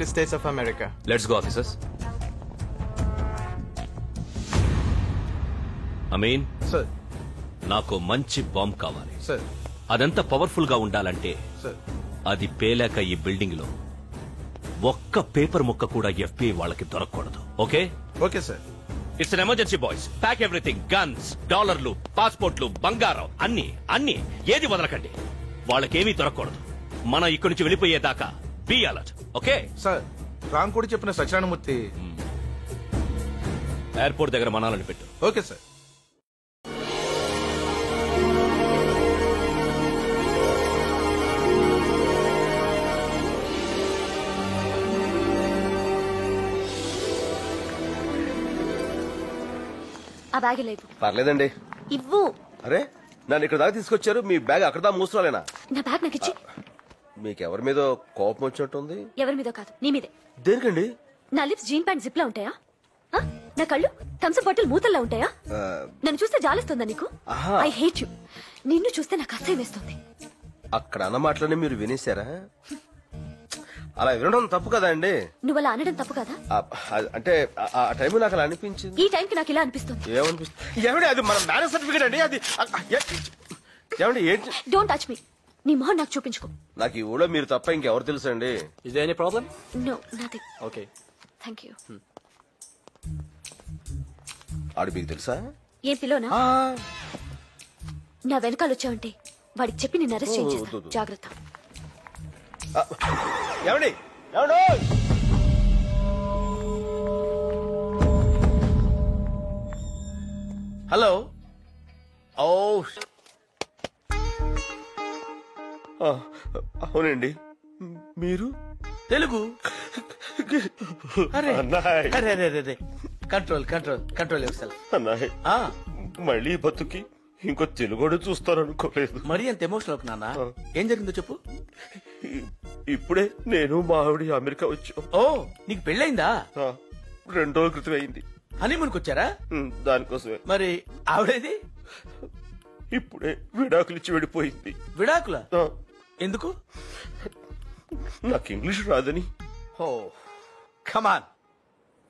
States of America. Let's go officers. Ameen, Sir. నాకు మంచి bomb కావాలి. Sir. అదంతా పవర్ఫుల్ గా ఉండాలంటే Sir. అది పేలాక ఈ బిల్డింగ్ లో ఒక్క పేపర్ ముక్క కూడా FBI వాళ్ళకి దొరకకూడదు. ఓకే? Okay, sir. It's an emergency boys. Pack everything, guns, డాలర్లు, పాస్పోర్ట్లు, బంగారం, అన్ని ఏది వదలకండి. వాళ్ళకేమీ దొరకకూడదు. మనం ఇక్కడి నుంచి వెళ్ళిపోయేదాకా be alert. Okay? Sir, Ram కూడా చెప్పిన సత్యనారాయణమూర్తి. ఎయిర్పోర్ట్ దగ్గర మనాలని పెట్టు. Okay sir. ఆ బ్యాగ్ లేవు. పర్లేదండి. ఇవ్వు. అరే, నన్ను ఇక్కడ దాకా తీసుకొచ్చారు, మీ బ్యాగ్ అక్కడ దాకా మూసుకోలేనా? నా బ్యాగ్ నాకు ఇచ్చి. మీకెవరి మీద కోపం వచ్చినట్టుంది? ఎవరి మీదో కాదు, నీ మీదే. దేనికండి? నా లిప్స్ జీన్ ప్యాంట్ జిప్ లా ఉంటాయా? ఆ? నా కళ్ళు థమ్స్ బాటిల్ మూతల్లా ఉంటాయా? నన్ను చూస్తే జాలిస్తుందా నీకు? ఆహా. I hate you. నిన్ను చూస్తే నాకు అసహ్యం వేస్తుంది. అక్కడ అన్న మాటలని మీరు వినేశారా? అలా వినడం తప్పు కదా అండి. నువ్వు అలా అనడం తప్పు కదా? అంటే ఆ టైం నాకు అలా అనిపించింది. ఈ టైంకి నాకు ఇలా అనిపిస్తుంది. ఏమనిపిస్తుంది? ఏమండి, అది మన మ్యారేజ్ సర్టిఫికేట్ అండి. అది ఏమండి ఏంటి? Don't touch me. నీ మొహం నాకు చూపించుకో. నాకు ఈ ఊళ్ళో మీరు తప్ప ఇంకెవరు తెలుసు అండి? Is there any problem? No, nothing. Okay. Thank you. ఆడు మీకు తెలుసా? ఏం పిలోనా? నా వెనకాల వచ్చావంటే వాడికి చెప్పి నిన్ను అరెస్ట్ చేయించేస్తా. జాగ్రత్త. ఏమండి? ఏమండి? హలో. ఓ, అవునండి. మీరు తెలుగు? అరే అన్నాయ్. అరే అరే అరే control control control yourself. అన్నాయ్, మళ్ళీ బతుకి ఇంకో తెలుగుడు చూస్తారనుకోలేదు. మరీ అంత ఎమోషనల్ అవుకు నాన్న. ఏం జరిగిందో చెప్పు. ఇప్పుడే నేను మా ఆవిడ అమెరికా వచ్చాం. ఓ, నీకు పెళ్ళైందా? 2 రోజుల క్రితం అయింది. హనీమూన్కి వచ్చారా? దానికోసమే. మరి ఆవిడేది? ఇప్పుడే విడాకులు ఇచ్చి వెళ్ళిపోయింది. విడాకుల? ఆ, ఎందుకు? నాకు ఇంగ్లీష్ రాదని. ఓ కమాన్,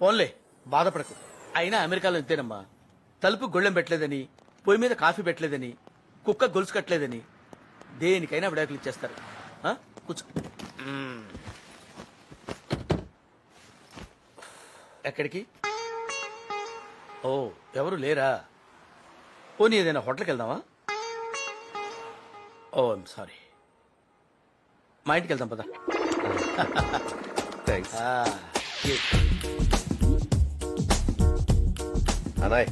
పోన్లే, బాధపడకు. అయినా అమెరికాలో ఇంతేనమ్మా. తలుపు గొళ్ళెం పెట్టలేదని, పొయ్యి మీద కాఫీ పెట్టలేదని, కుక్క గొలుసు కట్టలేదని దేనికైనా విడాకులు ఇచ్చేస్తారు. ఆ? కూర్చో. ఎక్కడికి? ఓ, ఎవరు లేరా? పోనీ ఏదైనా హోటల్కి వెళ్దామా? ఓ ఐమ్ సారీ. మా ఇంటికి వెళ్దాం పదా. థ్యాంక్స్. అనాయ్,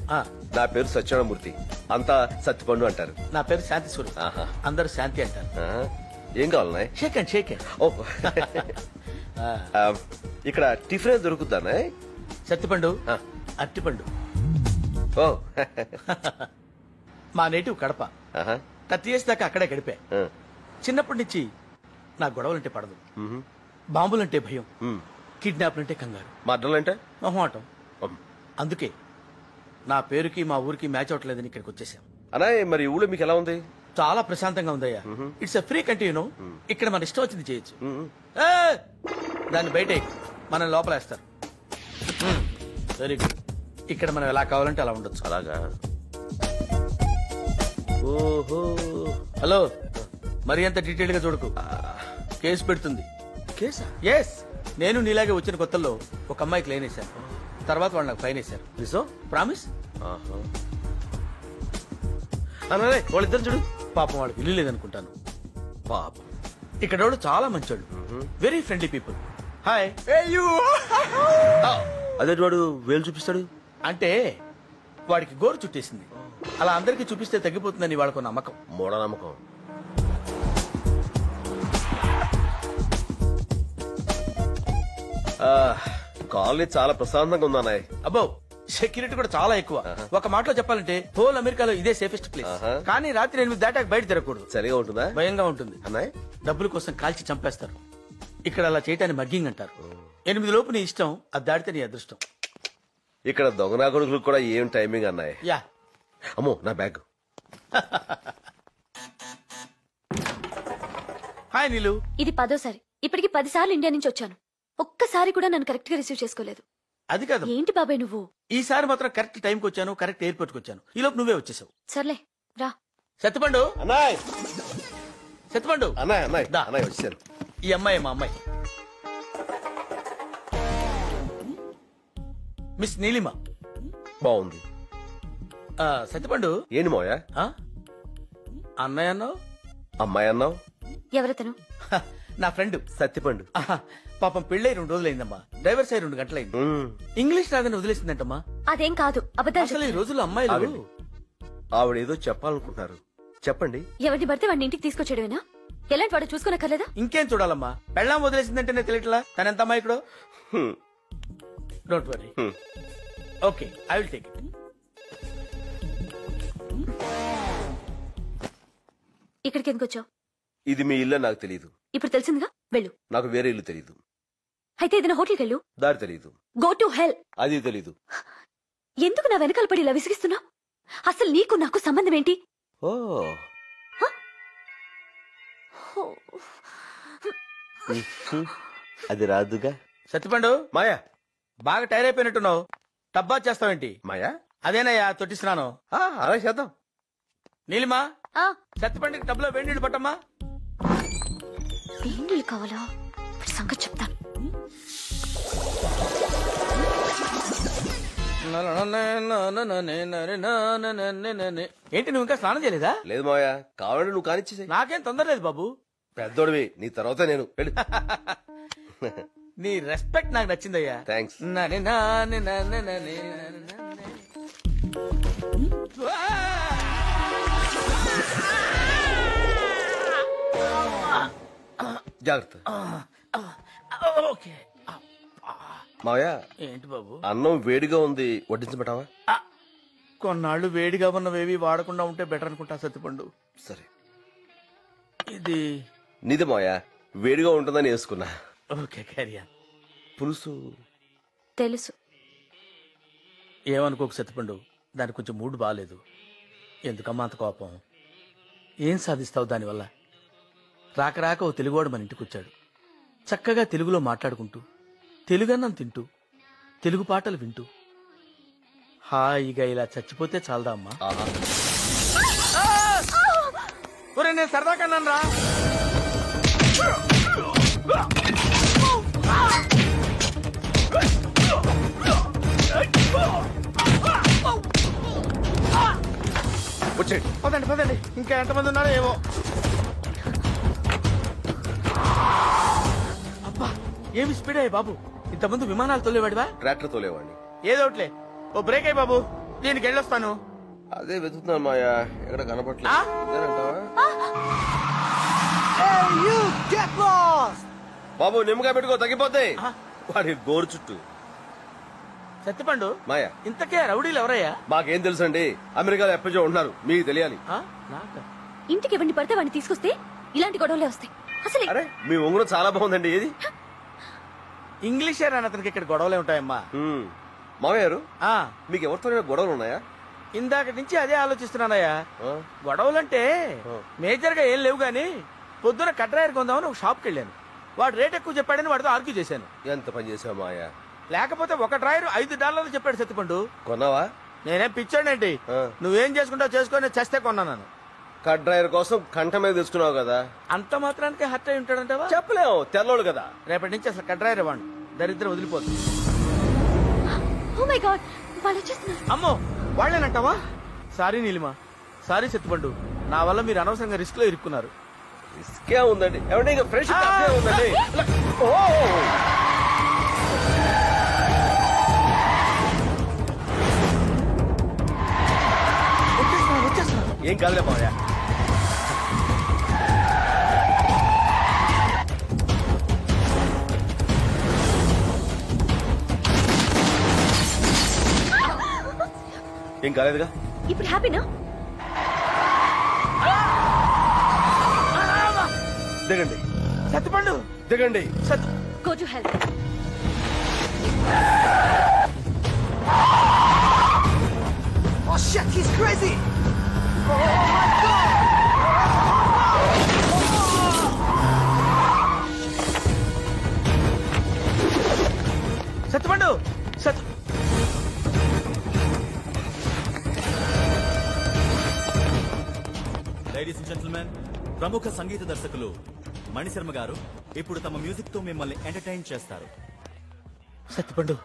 నా పేరు సత్యనారాయణమూర్తి. అంతా సత్యపండు అంటారు. నా పేరు శాంతి స్వరూప్. ఆహా. అందరూ శాంతి అంటారు. ఏం కావాలన్నాయ్? షేక్ అండ్ షేక్. ఓ, ఇక్కడ టిఫిన్ దొరుకుతానా? సత్తిపండు, ఆ. అట్టిపండు. ఓ, మా నేటివ్ కడప. ఆహా. 30 years దాకా అక్కడే గడిపా. ఆ. చిన్నప్పటి నుంచి నాకు గొడవలంటే పడదు. బాంబులంటే భయం, కిడ్నాప్లంటే కంగారు, మడ్డలంటే మొహమాటం. అందుకే నా పేరుకి మా ఊరికి మ్యాచ్ అవట్లేదని ఇక్కడికి వచ్చేసాం. అనాయ్, మరి ఊళ్ళో మీకు ఎలా ఉంది? చాలా ప్రశాంతంగా ఉందయ్యా. It's a free country, you know. ఇక్కడ మన ఇష్టం వచ్చింది చేయొచ్చు. దాన్ని బయట మనం లోపలేస్తారు. Very good. ఇక్కడ మనం ఎలా కావాలంటే అలా ఉండొచ్చు. అలాగా? ఓహో. హలో, మరి అంత డీటెయిల్ గా చూడకు. కేసు పెడుతుంది. కేసా? ఎస్. నేను నీలాగే వచ్చిన కొత్తల్లో ఒక అమ్మాయికి లైన్ వేశాను. తర్వాత వాళ్ళు నాకు ఫైన్ వేశారు. నిజం? ప్రామిస్. అనాయ్, వాళ్ళిద్దరు చూడు. పాపం వాడికి ఇల్లు లేదనుకుంటాను. పాపం. ఇక్కడ వాడు చాలా మంచోడు. Very friendly people. హాయ్. అదే వాడు వేలు చూపిస్తాడు. అంటే వాడికి గోరు చుట్టేసింది. అలా అందరికీ చూపిస్తే తగ్గిపోతుందని వాడికి నమ్మకం. మూఢనమ్మకం. కాలనీ చాలా ప్రశాంతంగా ఉందన్నాయ్. అబ్బో, సెక్యూరిటీ కూడా చాలా ఎక్కువ. ఒక మాటలో చెప్పాలంటే హోల్ అమెరికాలో ఇదే సేఫెస్ట్ ప్లేస్. కానీ రాత్రి 8 దాటాక బయట తిరగకూడదు. సరిగా ఉంటుందా? భయంగా ఉంటుంది. అన్నాయ్, డబ్బుల కోసం కాల్చి చంపేస్తారు. ఇక్కడ అలా చేయటాన్ని మగ్గింగ్ అంటారు. 8 లోపు నీ ఇష్టం, అది దాటితే నీ అదృష్టం. ఇక్కడ దొంగనా కొడుకులు కూడా ఏం టైమింగ్ అన్నాయ్. యా. అమ్మో, నా బ్యాగ్. హాయ్ నీలు. ఇది 10వ సారి. ఇప్పటికి 10 సార్లు ఇండియా నుంచి వచ్చాను. ఒక్కసారి కూడా నన్ను కరెక్ట్ గా రిసీవ్ చేసుకోలేదు. అది కాదు, ఏంటి బాబాయ్ నువ్వు? ఈసారి మాత్రం కరెక్ట్ టైంకి వచ్చాను, కరెక్ట్ ఎయిర్పోర్ట్ కి వచ్చాను. ఈ లోపు నువ్వే వచ్చేసావు. సర్లే రా. సత్యపండు, అన్నాయ్ సత్యపండు, అన్నాయ్ అన్నాయ్ దా. అన్నాయ్ వచ్చాను. ఈ అమ్మాయి మా అమ్మాయి మిస్ నీలిమ. బాగుంది. సత్యపండు, ఏంటి మావయ్య ఆ? అన్నయ్య అన్నావు? అమ్మాయి అన్నావు? ఎవరతను? హ, నా ఫ్రెండ్. సత్తిపండు. ఆహా, పాపం పెళ్ళై 2 రోజులైందమ్మా. డ్రైవర్ సై 2 గంటలైంది. ఇంగ్లీష్ రాదని వదిలేసిందంటమ్మా. అదేం కాదు, అబద్ధాలు అసలు ఈ చెప్తున్నావు. రోజుల్లో అమ్మాయిలు ఆవిడేదో చెప్పాలనుకుంటున్నారు, చెప్పండి. ఎవరిని పడితే వాడిని ఇంటికి తీసుకొచ్చేయడమేనా? ఎలాంటి వాడు చూసుకోనక్కర్లేదా? ఇంకేం చూడాలమ్మా? పెళ్ళాం వదిలేసిందంటేనే తెలియట్లా తన ఎంత అమ్మాయికుడో. Hmm. Don't worry. Hmm. Okay, I will take it. ఇక్కడికి ఎందుకు వచ్చావు? ఇది మీ ఇల్లు నాకు తెలియదు. ఇప్పుడు తెలిసిందిగా, వెళ్ళు. నాకు వేరే ఇల్లు తెలియదు. అయితే ఏదైనా హోటల్కి వెళ్ళు. దారి తెలియదు. Go to hell. అది తెలీదు. ఎందుకు నా వెనకాల పడి ఇలా విసిగిస్తున్నావు? అసలు నీకు నాకు సంబంధం ఏంటి? ఓ అది రాదుగా. సత్యపండు, మాయా బాగా టైర్ అయిపోయినట్టున్నావు. టబ్బా చేస్తావేంటి? మాయా అదేనయ్యా తొట్టి స్నానం. అలా చేద్దాం. నీలిమా, ఆ, సత్యపండుకి టబ్లో వేడి నీళ్ళు పట్టమ్మా. ఏంటి కావాలా? వాడి సంగతి చెప్తాను. ఏంటి నువ్వు ఇంకా స్నానం చేయలేదా? లేదు మాయా, కావాలంటే నువ్వు కానిచ్చేసాయి. నాకేం తొందర లేదు బాబు. పెద్దోడివి, నీ తర్వాత నేను. వెళ్ళు. నీ రెస్పెక్ట్ నాకు నచ్చిందయ్యా. థ్యాంక్స్. జాగ్రత్త. ఓకే. మావయ్య, ఏంటి బాబు? అన్నం వేడిగా ఉంది, వడ్డించబెట్టావా? కొన్నాళ్ళు వేడిగా ఉన్నవేవి వాడకుండా ఉంటే బెటర్ అనుకుంటా సత్యపండు. సరే. ఇది నీదే మావయ్య, వేడిగా ఉంటుందని వేసుకున్నా. ఓకే, క్యారియా. పులుసు తెలుసు. ఏమనుకోకు సత్యపండు, దానికి కొంచెం మూడు బాగాలేదు. ఎందుకమ్మా అంత కోపం? ఏం సాధిస్తావు దానివల్ల? రాక రాక ఓ తెలుగువాడు మన ఇంటికి వచ్చాడు. చక్కగా తెలుగులో మాట్లాడుకుంటూ, తెలుగన్నం తింటూ, తెలుగు పాటలు వింటూ హాయిగా ఇలా చచ్చిపోతే చాలదా అమ్మా? ఒరే, నేను సరదా కన్నాను రా. వచ్చేయండి. పదండి పదండి, ఇంకా ఎంతమంది ఉన్నారో ఏమో. అబ్బా, ఏమి స్పీడ్ అయ్యి బాబు. ఇంతమంది విమానాలు తోలేవాడివా? ట్రాక్టర్ తోలేవాడిని. ఏదోట్లే, ఓ బ్రేక్ అయ్యి బాబు, దీనికి వెళ్ళొస్తాను. అదే వెతుకుతున్నాను మాయా, ఎక్కడ కనపట్లేదు. ఆ? ఇదేనంటావా? బాబు నిమ్మకాయ పెట్టుకో, తగ్గిపోతాయి. ఆ? వాడి గోరు చుట్టూ. సత్యపండు, మాయా, ఇంతకే రౌడీలు ఎవరయ్యా? మాకేం తెలుసండి, అమెరికాలో ఎప్పటికో ఉంటున్నారు, మీకు తెలియాలి. ఆ? నాకా? ఇంటికి ఎవరిని పడితే వాడిని తీసుకొస్తే ఇలాంటి గొడవలే వస్తాయి. అసలు అరే, మీ ఉంగరం చాలా బాగుందండి. ఏది? ఇంగ్లీషే రాని అతనికి ఇక్కడ గొడవలే ఉంటాయమ్మా. మామయ్య గారు, ఆ, మీకు ఎవరితో గొడవలు ఉన్నాయా? ఇందాక నుంచి అదే ఆలోచిస్తున్నానయ్యా. ఆ? గొడవలంటే మేజర్ గా ఏం లేవు గాని, పొద్దున కట్రాయర్ కొందామని ఒక షాప్కి వెళ్ళాను. వాడు రేట్ ఎక్కువ చెప్పాడని వాడితో ఆర్గ్యూ చేశాను. ఎంత పని చేసావు మాయా? లేకపోతే ఒక డ్రాయర్ $5 చెప్పాడు సత్తిపండు. కొన్నావా? నేనేం పిచ్చాడేంటి? ఆ. నువ్వేం చేసుకుంటావు చేసుకొని చస్తే కొన్నాను. కట్ డ్రైవర్ కోసం కంట మీద తెచ్చుకున్నావు కదా. అంత మాత్రానికి హర్ట్ అయి ఉంటాడంటావా? చెప్పలేవు, తెల్లోడు కదా. రేపటి నుంచి అసలు కట్రాయర్ ఇవ్వండి, దరిద్రం వదిలిపోతుంది. ఓ మై గాడ్, వాళ్ళు వచ్చేస్తున్నారు. అమ్మో, వాళ్ళేనంటావా? సారీ నీలిమా, సారీ సత్తిపండు, నా వల్ల మీరు అనవసరంగా రిస్క్ లో ఇరుక్కున్నారు. ఇసుకే ఉందండి, ఏమంటే ఇంకా ఫ్రెష్ ఉందండి. ఓ, వచ్చేస్తున్నా. ఏం కాదులే మాయా. ఏం కాలేదుగా. ఇప్పుడు హ్యాపీనా? దిగండి సత్తిపండు, దిగండి. సత్ go to help. Oh shit, he's crazy! Satyapandu ladies and gentlemen, ప్రముఖ సంగీత దర్శకులు మణిశర్మ గారు ఇప్పుడు తమ మ్యూజిక్ తో మిమ్మల్ని ఎంటర్టైన్ చేస్తారు. సత్యపండు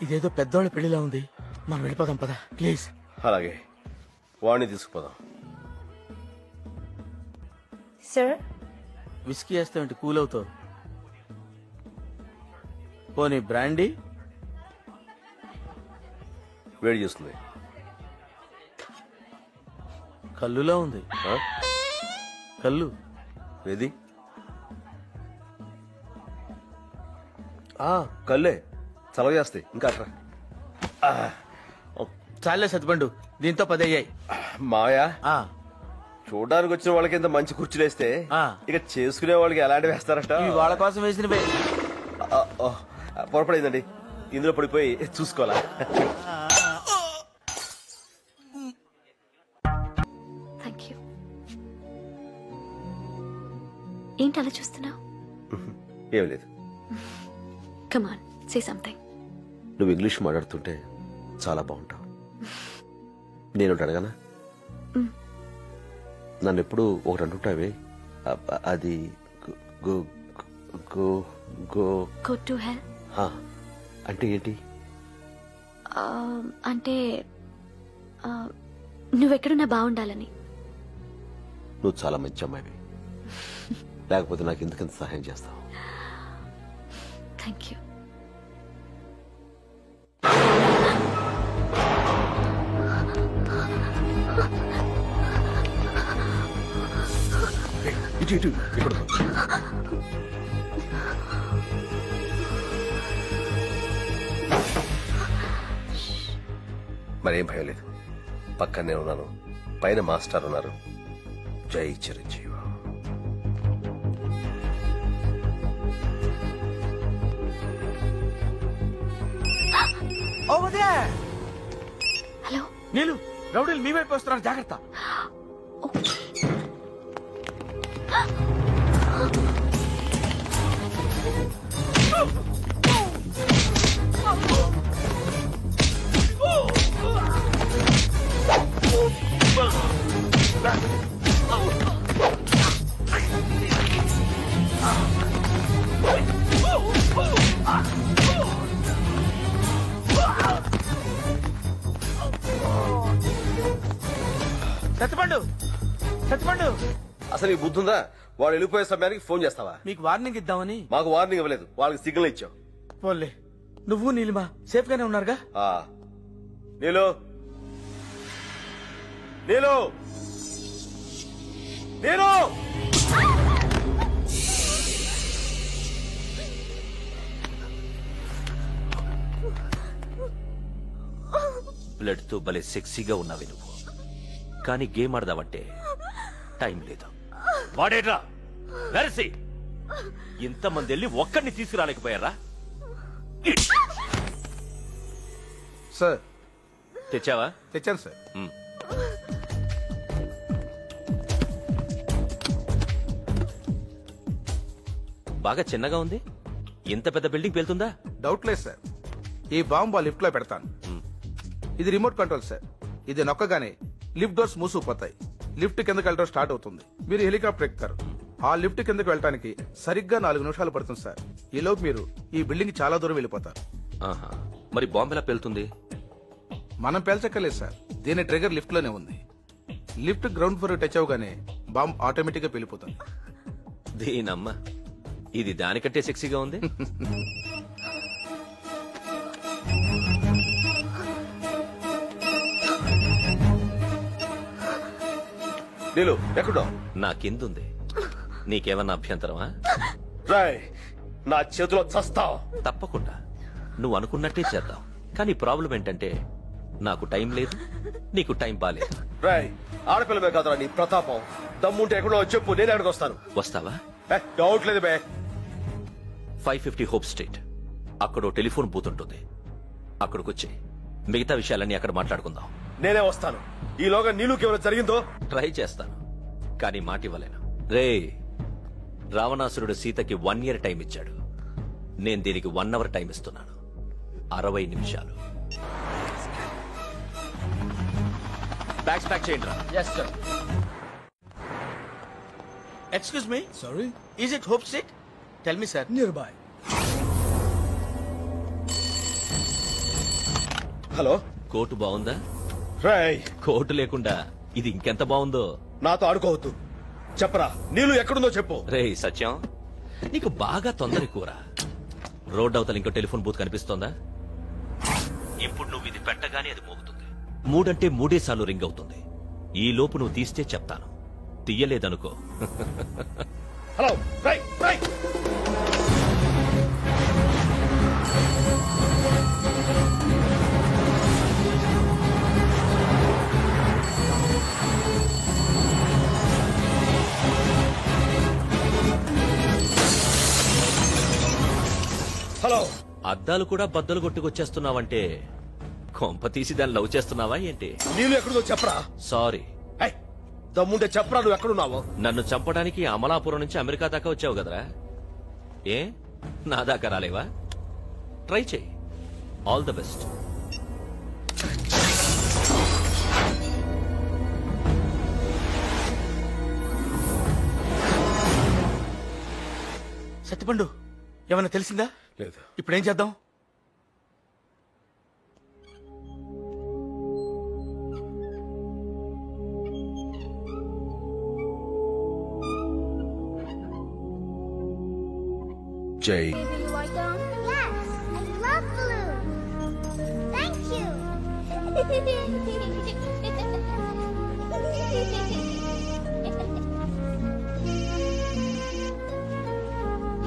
ఇదేదో పెద్దోళ్ళ పెళ్లిలా ఉంది, మనం వెళ్ళిపోదాం పదా ప్లీజ్. అలాగే వాడిని తీసుకుపోదాం. సార్ విస్కీ వేస్తామంటే కూల్ అవుతావు. పోనీ బ్రాండీ? వేడి చేస్తుంది. కల్లులా ఉంది. ఆ? కల్లు ఏది? కల్లే చలవ చేస్తాయి. ఇంకా అట్రా. చాలే సత్యపండు, దీంతో 10 అయ్యాయి. మాయా, ఆ, చూడడానికి వచ్చిన వాళ్ళకి ఇంత మంచి కుర్చీలు వేస్తే ఆ. ఇక చేసుకునే వాళ్ళకి ఎలాంటి వేస్తారట. ఇవి వాళ్ళ కోసం వేసినవే. పొరపడిందండి, ఇందులో పడిపోయి చూసుకోవాలా? Thank you. ఏంటి అలా చూస్తున్నావు? ఏం లేదు. Come on, say something. నువ్వు ఇంగ్లీష్ మాట్లాడుతుంటే చాలా బాగుంటావు. నేను అడగనా? నన్ను ఎప్పుడు ఒకటి అంటుంటావే, అది go go go go to hell అంటే ఏంటి? అంటే నువ్వెక్కడున్నా బాగుండాలని. నువ్వు చాలా మంచి అమ్మాయివి, లేకపోతే నాకు ఎందుకంత సహాయం చేస్తావు? Thank you. ఇటు ఇటు ఇక్కడ మరేం భయం లేదు, పక్కనే ఉన్నాను. పైన మాస్టర్ ఉన్నారు. జై చిరంజీవి. హలో నీళ్ళు రౌడీలు మీ వైపు వస్తున్నారు, జాగ్రత్త. సత్యపండు సత్యపండు, అసలు ఈ బుద్ధుందా? వాడు వెళ్ళిపోయే సమయానికి ఫోన్ చేస్తావా? మీకు వార్నింగ్ ఇద్దామని. మాకు వార్నింగ్ ఇవ్వలేదు, వాళ్ళకి సిగ్నల్ ఇచ్చావు. పోన్లే, నువ్వు నీలిమా సేఫ్ గానే ఉన్నారుగా? నీలు నీలు నీలు బ్లడ్ తో భలే సెక్సీగా ఉన్నావి నువ్వు, కానీ గేమ్ ఆడదావంటే టైం లేదు. వాడేట్రా వెరసి ఇంతమంది వెళ్ళి ఒక్కడిని తీసుకురాలేకపోయారా? సార్ తెచ్చావా? తెచ్చాను సార్. బాగా చిన్నగా ఉంది, ఇంత పెద్ద బిల్డింగ్ వెళ్తుందా? డౌట్ లేదు సార్. ఈ బాంబు ఆ లిఫ్ట్ లో పెడతాను. ఇది రిమోట్ కంట్రోల్ సార్. ఇది నొక్కగానే లిఫ్ట్ డోర్స్ మూసుకుపోతాయి. లిఫ్ట్ కిందకి వెళ్ళడం స్టార్ట్ అవుతుంది. మీరు హెలికాప్టర్ ఎక్కుతారు. ఆ లిఫ్ట్ కిందకి వెళ్ళడానికి సరిగ్గా 4 నిమిషాలు పడుతుంది సార్. ఈలోపు మీరు ఈ బిల్డింగ్ చాలా దూరం వెళ్ళిపోతారు. మరి బాంబు ఎలా పేలుతుంది? మనం పేల్చక్కర్లేదు సార్, దీని ట్రిగర్ లిఫ్ట్ లోనే ఉంది. లిఫ్ట్ గ్రౌండ్ ఫ్లోర్ టచ్ అవగానే బాంబ్ ఆటోమేటిక్ గా పేలిపోతుంది. దీనమ్మ, ఇది దానికంటే సెక్సీగా ఉంది. నీలు ఎక్కడో నాకెందుంది, నీకేమన్నా అభ్యంతరమా? రాయ్, నా చేతిలో చస్తావు. తప్పకుండా నువ్వు అనుకున్నట్టే చేద్దాం. కానీ ప్రాబ్లం ఏంటంటే నాకు టైం లేదు, నీకు టైం బాలేదు. రాయ్, ఆడపిల్లమే కాదురా నీ ప్రతాపం. దమ్ముంటే ఎక్కడో చెప్పు, నేను ఎక్కడికి వస్తాను. వస్తావా? డౌట్ లేదు బే. 550 హోప్ స్ట్రీట్, అక్కడో టెలిఫోన్ బూత్ ఉంటుంది. అక్కడికొచ్చి మిగతా విషయాలన్నీ అక్కడ మాట్లాడుకుందాం. నేనే వస్తాను. ఈలోగా నీళ్ళకి ఏమైనా జరిగిందో ట్రై చేస్తాను, కానీ మాట ఇవ్వలేను. రే, రావణాసురుడు సీతకి 1 year టైం ఇచ్చాడు. నేను దీనికి 1 hour టైం ఇస్తున్నాను. 60 నిమిషాలు. బ్యాగ్స్ ప్యాక్ చేయండి రా. Yes sir. Excuse me, Sorry? Is it hope street? Tell me sir. Nearby. Hello coat బాగుందా? రాయ్, కోటు లేకుండా ఇది ఇంకెంత బాగుందో. నాతో ఆడుకోవద్దు. చెప్పరా, నీళ్ళు ఎక్కడుందో చెప్పు. రేయ్ సత్యం, నీకు బాగా తొందర కూర. రోడ్ అవతల ఇంకో టెలిఫోన్ బూత్ కనిపిస్తోందా? ఇప్పుడు నువ్వు ఇది పెట్టగానే అది మోగుతుంది. 3 అంటే 3 సార్లు రింగ్ అవుతుంది. ఈ లోపు నువ్వు తీస్తే చెప్తాను, తీయలేదనుకో. హలో రై రై. హలో, అద్దాలు కూడా బద్దలు కొట్టుకొచ్చేస్తున్నావంటే కొంప తీసి దాన్ని లవ్ చేస్తున్నావా ఏంటి? నీళ్ళు ఎక్కడుందో చెప్పరా. సారీ, ఏయ్, దమ్ముంటే చెప్పరా, నువ్వు ఎక్కడున్నావో. నన్ను చంపడానికి అమలాపురం నుంచి అమెరికా దాకా వచ్చావు కదరా. ఏ నా దాకా రాలేవా? ట్రై చేయి. All the best. సత్యపండు, ఏమైనా తెలిసిందా? లేదు. ఇప్పుడు ఏం చేద్దాం? జై. Baby, you like them? Yes, I love balloons. Thank you.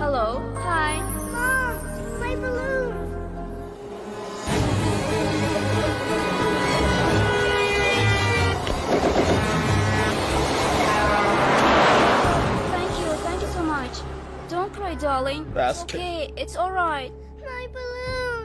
Hello. Hi. Mom, my balloon. Thank you so much. Don't cry, darling. That's okay, it's all right. My balloon.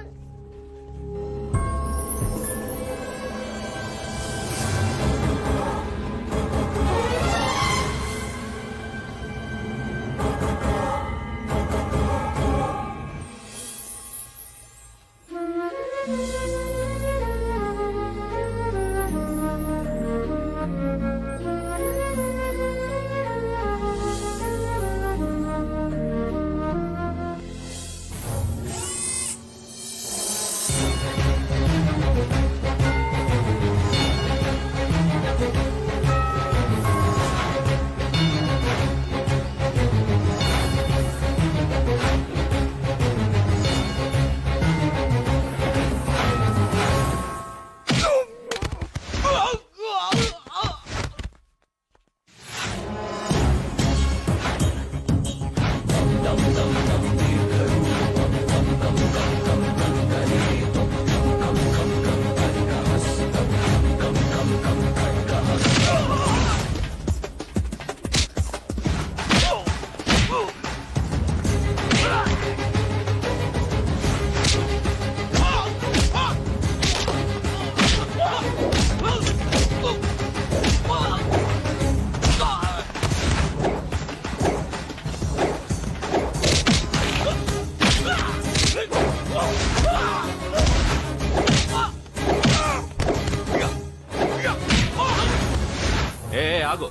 ఆగు.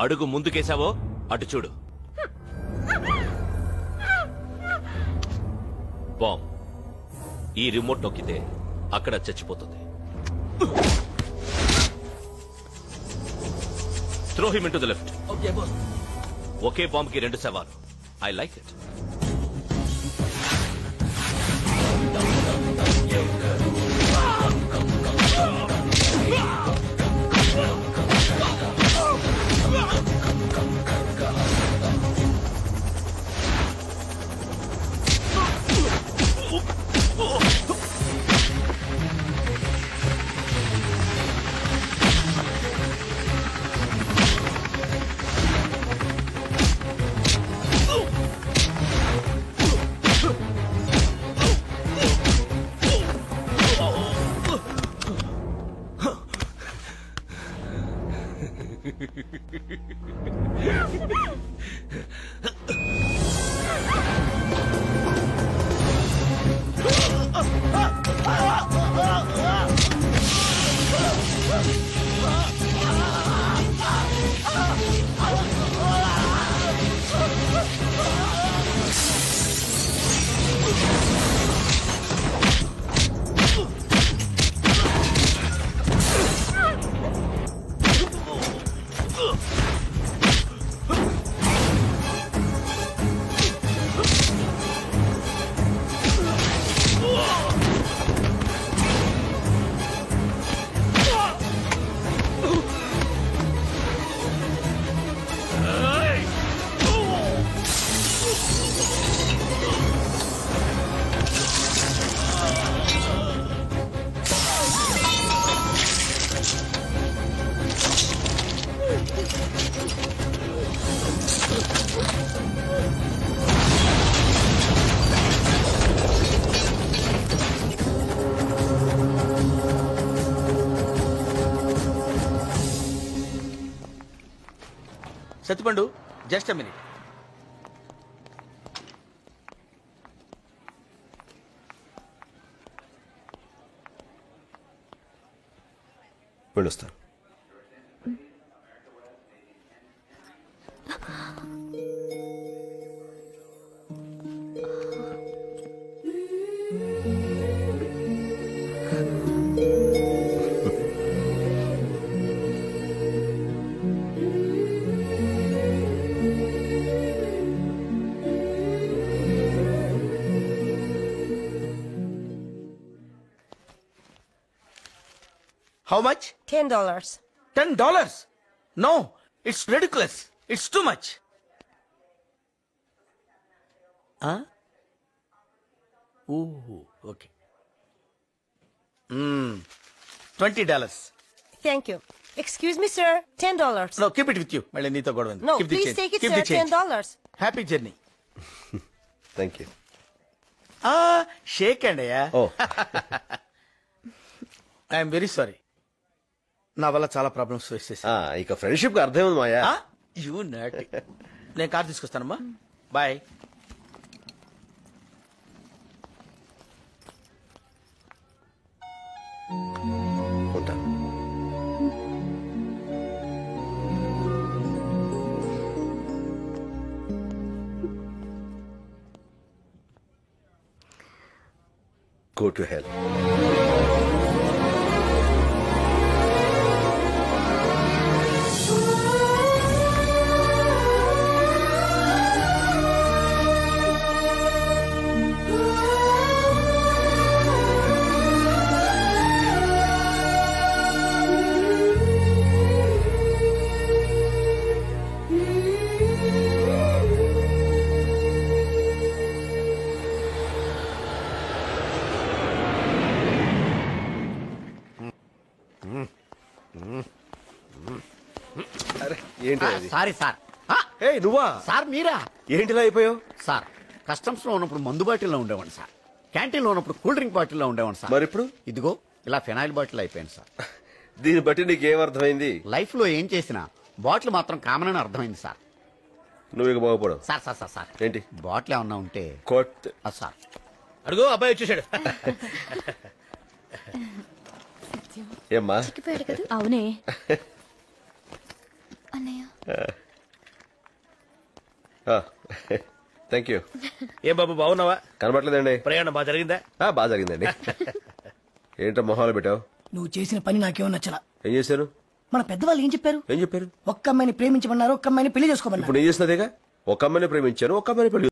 అడుగు ముందుకేసావో అటు చూడు. బాంబ్ ఈ రిమోట్ నొక్కితే అక్కడ చచ్చిపోతుంది. Throw him into the left. Okay boss. ఒకే bomb కి 2 సవాలు. I like it. Sattipandu just minute. వెళ్ళొస్తాను. How much? $10. $10? No, it's ridiculous. It's too much. Huh? Ooh, okay. $20. Thank you. Excuse me, sir. $10. No, keep it with you. మళ్ళీ నీతో గొడవ ఉంది. No, Keep the please change. take it, Keep sir. the change. $10. Happy journey. Thank you. Shake and అయ్యా. Oh I'm very sorry. నా వల్ల చాలా problems face చేశా. ఇక ఫ్రెండ్షిప్ కి అర్థం ఉంది మాయా. You not. నేను కార్ తీసుకొస్తానమ్మా. బాయ్. ఉంటా. Go to hell. అరే ఏంటి అది? Sorry sir. ఏయ్ నువ్వా? సార్ మీరా? ఏంటిలా అయిపోయావు? సార్ కస్టమ్స్ లో ఉన్నప్పుడు మందు బాటిల్లో ఉండేవాడిని సార్. క్యాంటీన్ లో ఉన్నప్పుడు కూల్ డ్రింక్ బాటిల్లో ఉండేవాడిని సార్. మరి ఇప్పుడు? ఇదిగో ఇలా ఫినాయిల్ బాటిల్ అయిపోయాను సార్. దీన్ని బట్టి నీకేం అర్థమైంది? లైఫ్ లో ఏం చేసినా బాటిల్ మాత్రం కామన్ అని అర్థమైంది సార్. నువ్వు ఇక బాగుపడవు. సార్ సార్ సార్ సార్ ఏంటి? బాటిల్ ఏమన్నా ఉంటే కొట్ సార్. అడుగు అబ్బాయి వచ్చేసాడు. ఏమ్మా? అవునే అన్నయ్య. Thank you. ఏం బాబు బాగున్నావా? కనబట్లేదండి. ప్రయాణం బాగా జరిగిందా? బాగా జరిగిందండి. ఏంటో మొహాలు పెట్టావు? నువ్వు చేసిన పని నాకేమో నచ్చలా. ఏం చేశాను? మన పెద్దవాళ్ళు ఏం చెప్పారు? ఏం చెప్పారు? ఒక్క అమ్మాయిని ప్రేమించమన్నారు, ఒక్క అమ్మాయిని పెళ్లి చేసుకోమన్నారు. ఇప్పుడు నేను చేసినదేగా. ఒక అమ్మాయిని ప్రేమించాను, ఒక అమ్మాయిని పెళ్లి